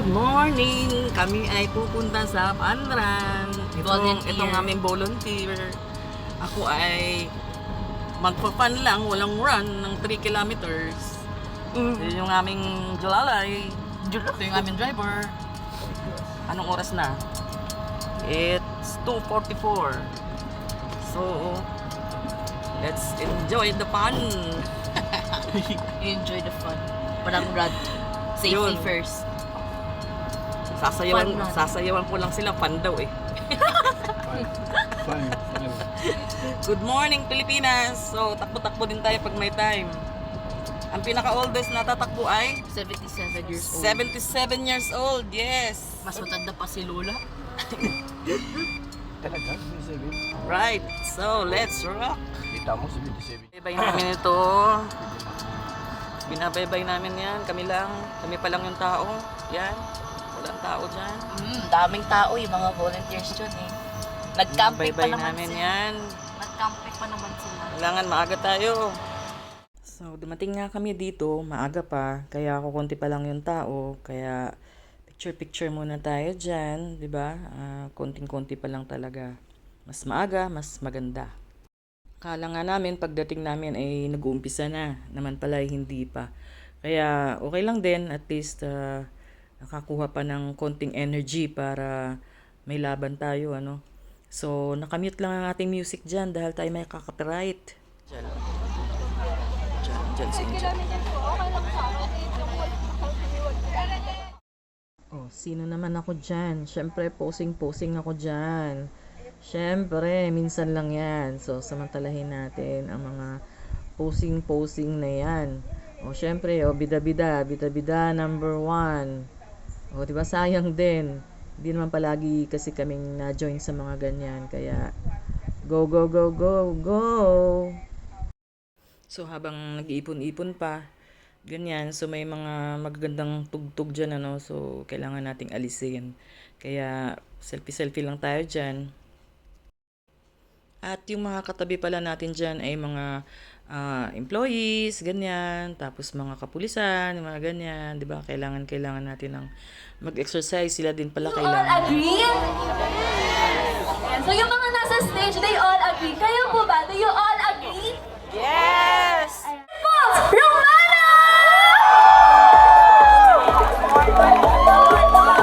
Good morning! Kami ay pupunta sa Panran. Itong aming volunteer. Ako ay magpa-fun lang, walang run ng 3 kilometers. Yun yung aming Julalay. Ito yung aming driver. Anong oras na? It's 2:44. So, let's enjoy the fun. Enjoy the fun. Walang run. Safety Yun. first. Sasayawan ko lang sila, fun daw eh. Fine. Good morning, Pilipinas! So, takbo-takbo din tayo pag may time. Ang pinaka-oldest na tatakbo ay 77 years old. 77 years old, yes! Mas matanda pa si Lola. Talaga? 77? Right, so let's rock! Kita mo, 77. Binabaybay namin ito. Binabaybay namin yan. Kami pa lang yung tao. Yan, walang tao dyan. Daming tao yung mga volunteers dyan eh. Nag-camping pa Binabaybay naman namin sila. yan. Nag-camping pa naman sila. Kailangan maaga tayo. So, dumating nga kami dito, maaga pa, kaya ako konti pa lang yung tao, kaya picture-picture muna tayo dyan, di ba? Konting-konti pa lang talaga. Mas maaga, mas maganda. Kala nga namin, pagdating namin ay nag-uumpisa na, naman pala ay hindi pa. Kaya okay lang din, at least nakakuha pa ng konting energy para may laban tayo, ano. So, nakamute lang ang ating music dyan dahil tayo may copyright. Dyan si Inja. Oh, sino naman ako dyan? Siyempre, posing-posing ako dyan. Siyempre, minsan lang yan. So, samantalahin natin ang mga posing-posing na yan. Oh, siyempre, oh, bida-bida number 1. Oh, diba, sayang din. Hindi naman palagi kasi kaming na-join sa mga ganyan. Kaya, go, go, go, go, go! So, habang nag-iipon-ipon pa, ganyan. So, may mga magagandang tugtog dyan, ano. So, kailangan nating alisin. Kaya, selfie-selfie lang tayo dyan. At yung mga katabi pala natin dyan ay mga employees, ganyan. Tapos, mga kapulisan, mga ganyan. Diba? Kailangan natin ng mag-exercise. Sila din pala You all kailangan. agree? Ayan. So yung mga nasa stage, they all agree. Kayo po ba? Do you all agree? Yes! Pulse! Romana!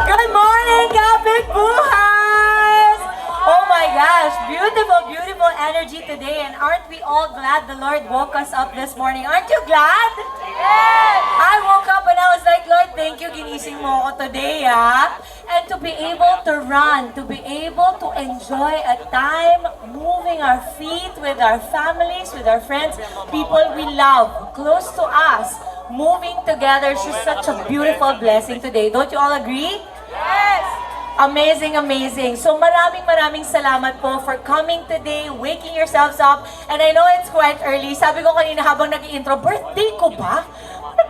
Good morning, Kapit Buhas! Oh my gosh, beautiful, beautiful energy today. And aren't we all glad the Lord woke us up this morning? Aren't you glad? Yes! I woke up and I was like, Lord, thank you, ginising mo ako today, ah. And to be able to run, to be able to enjoy a time moving our feet with our families, with our friends, people we love, close to us, moving together is just such a beautiful blessing today. Don't you all agree? Yes! Amazing, amazing. So maraming salamat po for coming today, waking yourselves up. And I know it's quite early. Sabi ko kanina habang nag-intro, birthday ko ba?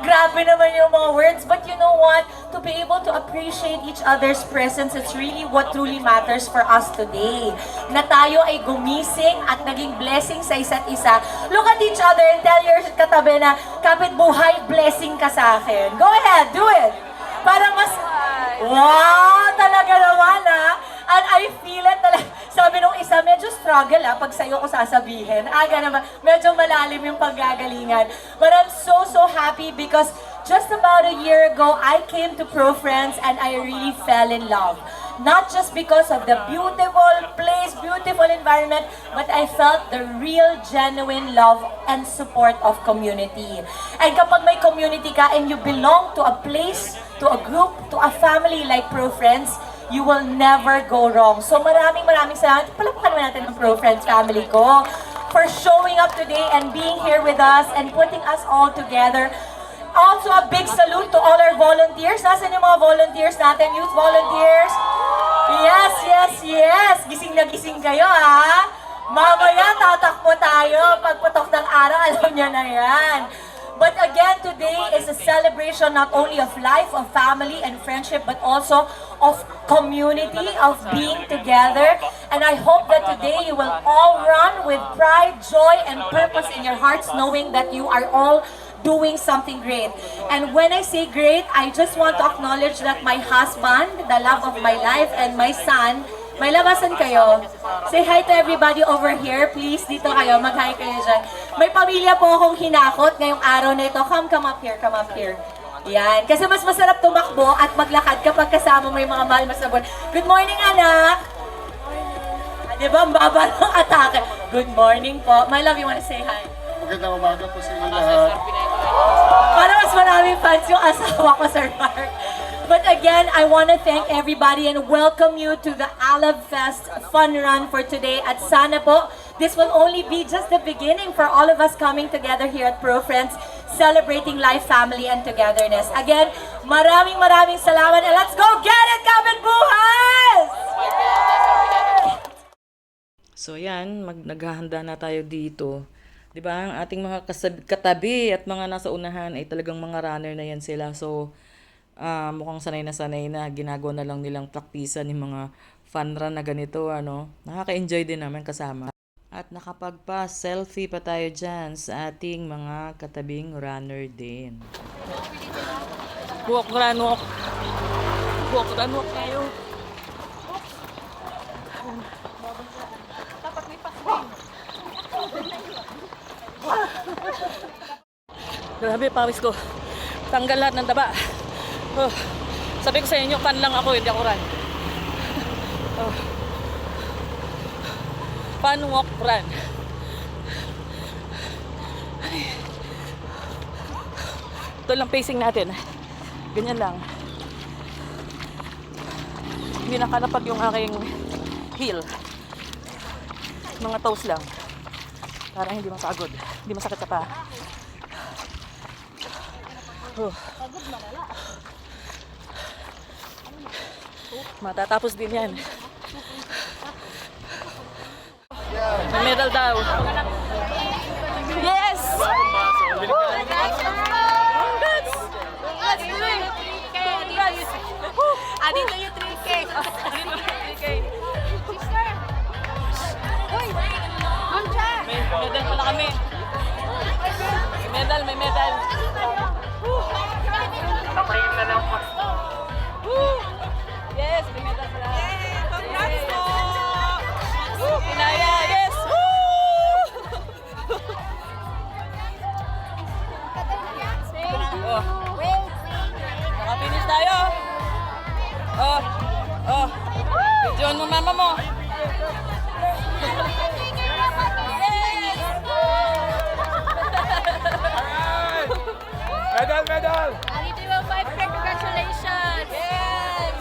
Grabe naman yung mga words. But you know what? To be able to appreciate each other's presence, it's really what truly matters for us today. Na tayo ay gumising at naging blessing sa isa't isa. Look at each other and tell your katabi na, Kapit Buhay, blessing ka sa akin. Go ahead, do it. Para mas... Wow! Talaga naman, ha? And I feel it talaga. Sabi nung isa, medyo struggle, pag sa'yo ko sasabihin. Aga naman, medyo malalim yung paggagalingan. But I'm so happy because just about a year ago, I came to Pro Friends and I really fell in love. Not just because of the beautiful place, beautiful environment, but I felt the real, genuine love and support of community. And kapag may community ka and you belong to a place, to a group, to a family like Pro Friends, you will never go wrong. So maraming salamat. Palakpakan naman natin ang Pro Friends family ko for showing up today and being here with us and putting us all together. Also, a big salute to all our volunteers. Nasaan yung mga volunteers natin? Youth volunteers? Yes! Gising na gising kayo, ha? Mamaya, tatakbo tayo. Pagputok ng araw, alam nyo na yan. But again, today is a celebration not only of life, of family and friendship, but also of community, of being together. And I hope that today you will all run with pride, joy, and purpose in your hearts, knowing that you are all doing something great. And when I say great, I just want to acknowledge that my husband, the love of my life, and my son, may labasan kayo. Say hi to everybody over here. Please, dito kayo. Mag-hi kayo dyan. May pamilya po akong hinakot ngayong araw na ito. Come up here, come up here. Yan. Kasi mas masarap tumakbo at maglakad kapag kasama mo yung mga mahal mo sa buwan. Good morning, anak! Di ba, ang baba ng atake. Good morning po. My love, you wanna say hi? Magandang umaga po sa inyo lahat. Para mas maraming fans yung asawa ko, Sir Mark. But again, I want to thank everybody and welcome you to the Alab Fest Fun Run for today. At sana po, this will only be just the beginning for all of us coming together here at Pro Friends, celebrating life, family, and togetherness. Again, maraming salamat and let's go get it, Kapitbuhay! So yan, naghahanda na tayo dito. 'Di ba? Ang ating mga katabi at mga nasa unahan ay talagang mga runner na yan sila. So mukhang sanay na ginagawa na lang nilang praktisan yung mga fun run na ganito, ano. Nakaka-enjoy din naman kasama. At nakapagpa-selfie pa tayo dyan sa ating mga katabing runner din. Walk, run, walk. Walk, run, walk tayo. Grabe, pawis ko. Tanggal lahat ng taba. Oh. Sabi ko sa inyo, fan lang ako, hindi ako run. Oh. Fun, walk, run. Ay. Ito lang pacing natin. Ganyan lang. Hindi nakalapag yung aking heel. Mga toes lang. Para hindi mapagod. Hindi masakit ka pa. Oh. Matatapos din yan. May medal daw. Yes! Let's do it! 3K! Andito yung 3K! Andito yung 3K! Sister! Uy! Doon siya! May medal pala kami. May medal. Yes, may medal pala. Congrats po! Pinaya, yes! Oh. Naka-finish tayo. Oh. Videoan mo mama mo. Medal! Andito yung 5K! Congratulations! Yes!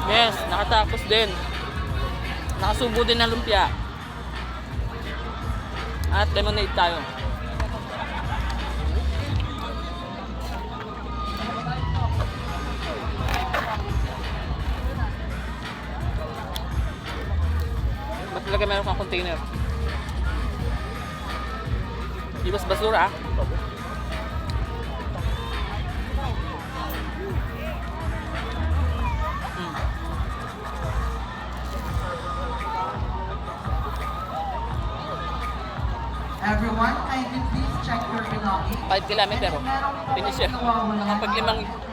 Yes, nakatapos din. Nakasubo din ng lumpia. At lemonade tayo. Ba't talaga meron kang container? Ibas basura ah. Everyone, kindly please check your belongings. 5 kilometer. Finish yun.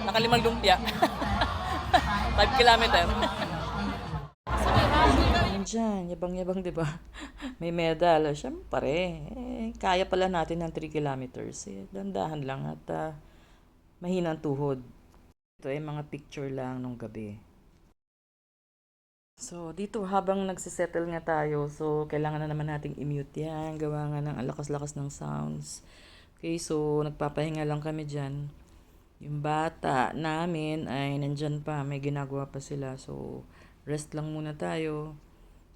Nakalimang lumpia. 5 kilometer. Diyan, yabang-yabang, di ba? May medal. Siyempre, kaya pala natin ng 3 kilometers. Dandahan lang at mahina ang tuhod. Ito ay mga picture lang nung gabi. So, dito habang nagsisettle nga tayo, so kailangan na naman nating i-mute yan. Gawa nga ng lakas-lakas ng sounds. Okay, so nagpapahinga lang kami dyan. Yung bata namin ay nandyan pa, may ginagawa pa sila. So, rest lang muna tayo.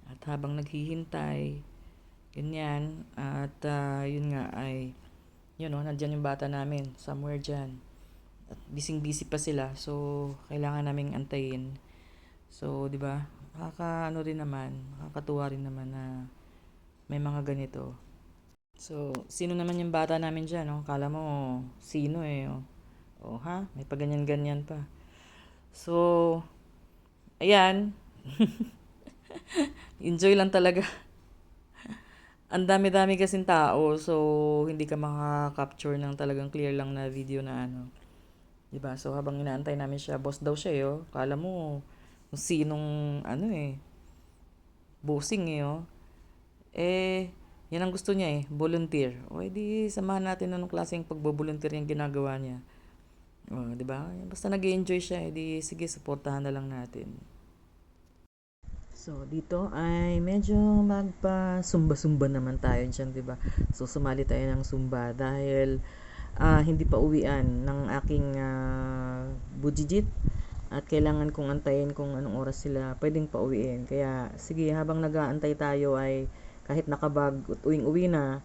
At habang naghihintay, ganyan. At yun nga ay, yun o, nandyan yung bata namin, somewhere dyan. At busy-busy pa sila, so kailangan naming antayin. So, di ba? Nakakatuwa rin naman na may mga ganito. So, sino naman yung bata namin dyan, no? Kala mo, sino eh, oh. Oh, ha? May paganyan-ganyan pa. So, ayan, Enjoy lang talaga. Ang dami-dami kasing tao, so hindi ka makaka-capture ng talagang clear lang na video na ano. 'Di ba? So habang inaantay namin siya, boss daw siya, yo. Kala mo kung sinong ano bossing oh. Eh, yan ang gusto niya volunteer. O edi samahan natin anong klaseng pagbo-volunteer yung ginagawa niya. O, 'di ba? Basta nag-enjoy siya, edi sige, suportahan na lang natin. So, dito ay medyo magpa-sumba-sumba naman tayo dyan, di ba? So, sumali tayo ng sumba dahil hindi pa uwian ng aking bujijit at kailangan kong antayin kung anong oras sila pwedeng pauwiin. Kaya, sige, habang nag-aantay tayo ay kahit nakabag at uwing-uwi na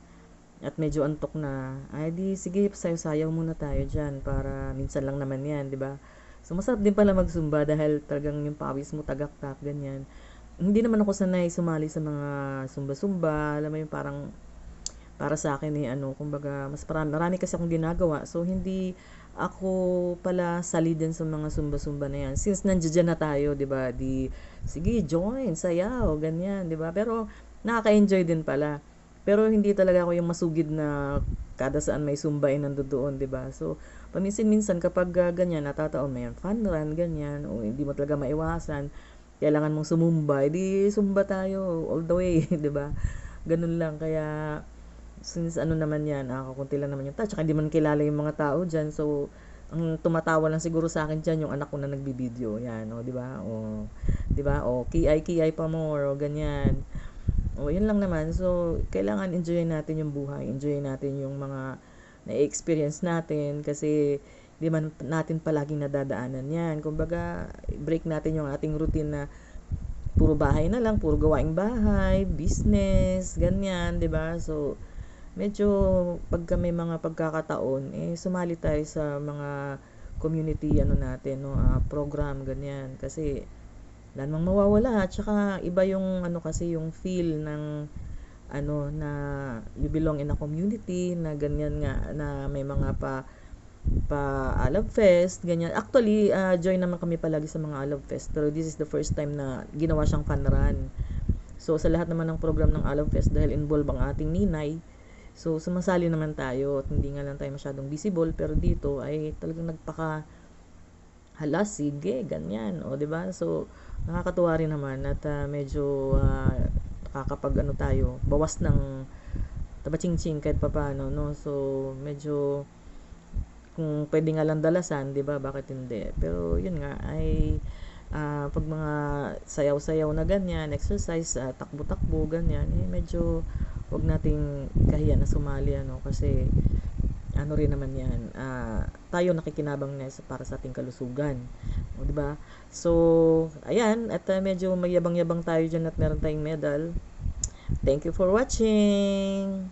at medyo antok na, ay di, sige, sayaw-sayaw muna tayo dyan para minsan lang naman yan, di ba? So, masarap din pala magsumba dahil talagang yung pawis mo tagaktak, ganyan. Hindi naman ako sanay sumali sa mga sumba-sumba. Alam mo yung parang para sa akin kumbaga mas marami kasi akong ginagawa. So hindi ako pala sali din sa mga sumba-sumba na yan. Since nandiyan na tayo, 'di ba? Di sige, join, sayaw, ganyan, 'di ba? Pero nakaka-enjoy din pala. Pero hindi talaga ako yung masugid na kada saan may sumba nandoon, 'di ba? So paminsan-minsan kapag ganyan natataon may fun run ganyan o hindi mo talaga maiwasan, kailangan mong sumumba, edi sumba tayo all the way, 'di ba? Ganun lang. Kaya since naman yan, kakunti lang naman yung tao, tsaka hindi man kilala yung mga tao diyan. So ang tumatawa lang siguro sa akin diyan yung anak ko na nagbibideo, yan, 'di ba? O 'di ba? O kiyay pa more o ganyan. O yun lang naman. So kailangan enjoyin natin yung buhay, enjoyin natin yung mga na-experience natin kasi di man natin palaging nadadaanan yan. Kumbaga, break natin yung ating routine na puro bahay na lang, puro gawaing bahay, business, ganyan, di ba? So, medyo pagka may mga pagkakataon, sumali tayo sa mga community natin, program, ganyan. Kasi, wala namang mawawala. At saka, iba yung, kasi yung feel ng, na you belong in a community, na ganyan nga, na may mga Alab Fest, ganyan. Actually, join naman kami palagi sa mga Alab Fest. Pero this is the first time na ginawa siyang fun run. So, sa lahat naman ng program ng Alab Fest, dahil involved ang ating ninay, so, sumasali naman tayo. At hindi nga lang tayo masyadong visible. Pero dito, ay talagang hala, sige, ganyan. O, diba? So, nakakatuwa rin naman. At medyo nakakapag tayo, bawas ng tabaching-ching kahit papaano, no? So, medyo kung pwede nga lang dalasan, 'di ba? Bakit hindi? Pero 'yun nga ay pag mga sayaw-sayaw na ganyan, exercise, takbo-takbo ganyan, medyo wag nating ikahiya na sumali kasi rin naman 'yan. Tayo nakikinabang na para sa ating kalusugan. O 'di ba? So, ayan, at medyo mayabang-yabang tayo diyan at meron tayong medal. Thank you for watching.